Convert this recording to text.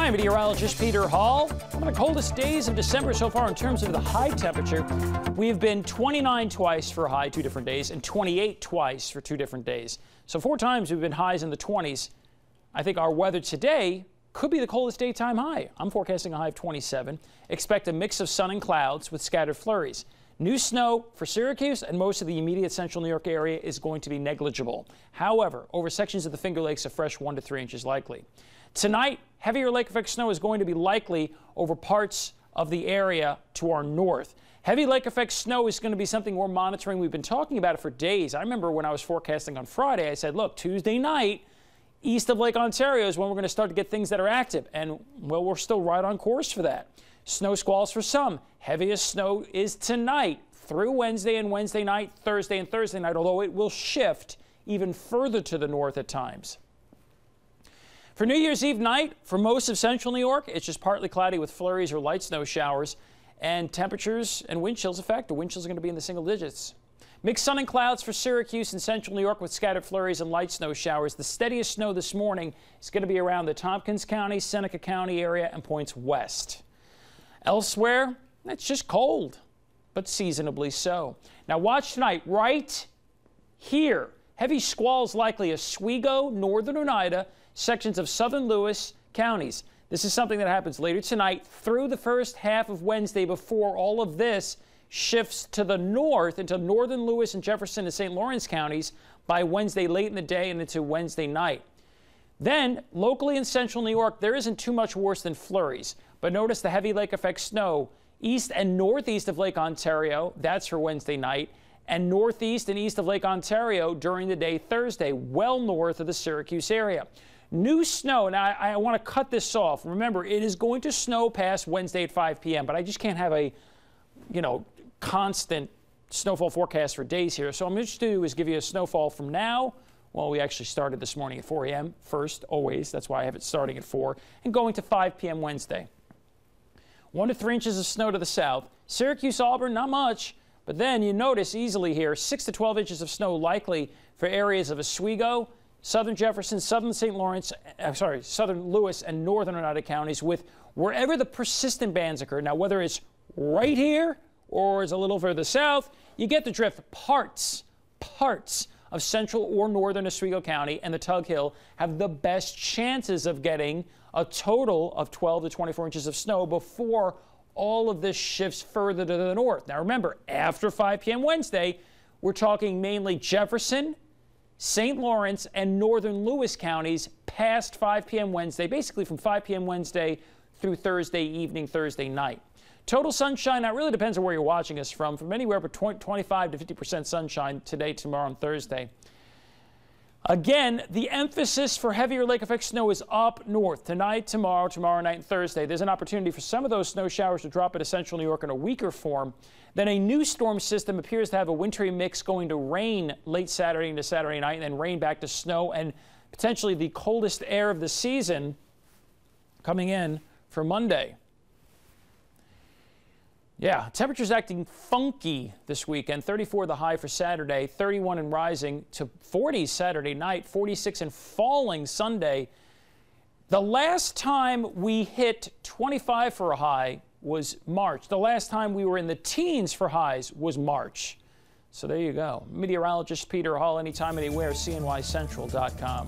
Hi, meteorologist Peter Hall. One of the coldest days of December so far in terms of the high temperature. We've been 29 twice for a high 2 different days and 28 twice for 2 different days. So 4 times we've been highs in the 20s. I think our weather today could be the coldest daytime high. I'm forecasting a high of 27. Expect a mix of sun and clouds with scattered flurries. New snow for Syracuse and most of the immediate central New York area is going to be negligible. However, over sections of the Finger Lakes, a fresh 1 to 3 inches likely. Tonight, heavier lake effect snow is going to be likely over parts of the area to our north. Heavy lake effect snow is going to be something we're monitoring. We've been talking about it for days. I remember when I was forecasting on Friday, I said, look, Tuesday night, east of Lake Ontario is when we're going to start to get things that are active. And, well, we're still right on course for that. Snow squalls for some. Heaviest snow is tonight through Wednesday and Wednesday night, Thursday and Thursday night, although it will shift even further to the north at times. For New Year's Eve night, for most of central New York, it's just partly cloudy with flurries or light snow showers, and temperatures and wind chills effect. The wind chills are going to be in the single digits. Mixed sun and clouds for Syracuse and central New York with scattered flurries and light snow showers. The steadiest snow this morning is going to be around the Tompkins County, Seneca County area and points west. Elsewhere, it's just cold, but seasonably so. Now watch tonight, right here. Heavy squalls likely Oswego, northern Oneida, sections of southern Lewis counties. This is something that happens later tonight through the first half of Wednesday before all of this shifts to the north into northern Lewis and Jefferson and St. Lawrence counties by Wednesday late in the day and into Wednesday night. Then, locally in central New York, there isn't too much worse than flurries. But notice the heavy lake effect snow east and northeast of Lake Ontario. That's for Wednesday night. And northeast and east of Lake Ontario during the day Thursday, well north of the Syracuse area. New snow. Now, I want to cut this off. Remember, it is going to snow past Wednesday at 5 p.m., but I just can't have a, constant snowfall forecast for days here. So what I'm interested to do is give you a snowfall from now. Well, we actually started this morning at 4 a.m. first, always. That's why I have it starting at 4, and going to 5 p.m. Wednesday. 1 to 3 inches of snow to the south. Syracuse, Auburn, not much. But then you notice easily here, 6 to 12 inches of snow likely for areas of Oswego, southern Jefferson, southern St. Lawrence, southern Lewis and northern Oneida counties with wherever the persistent bands occur. Now, whether it's right here or it's a little further south, you get the drift. Parts of central or northern Oswego County and the Tug Hill have the best chances of getting a total of 12 to 24 inches of snow before all of this shifts further to the north. Now remember, after 5 p.m. Wednesday, we're talking mainly Jefferson, St. Lawrence, and northern Lewis counties past 5 p.m. Wednesday, basically from 5 p.m. Wednesday through Thursday evening, Thursday night. Total sunshine, that really depends on where you're watching us from anywhere between 25 to 50% sunshine today, tomorrow, and Thursday. Again, the emphasis for heavier lake effect snow is up north. Tonight, tomorrow night, and Thursday. There's an opportunity for some of those snow showers to drop into central New York in a weaker form. Then a new storm system appears to have a wintry mix going to rain late Saturday into Saturday night, and then rain back to snow and potentially the coldest air of the season coming in for Monday. Yeah, temperatures acting funky this weekend. 34 the high for Saturday, 31 and rising to 40 Saturday night, 46 and falling Sunday. The last time we hit 25 for a high was March. The last time we were in the teens for highs was March. So there you go. Meteorologist Peter Hall, anytime, anywhere, cnycentral.com.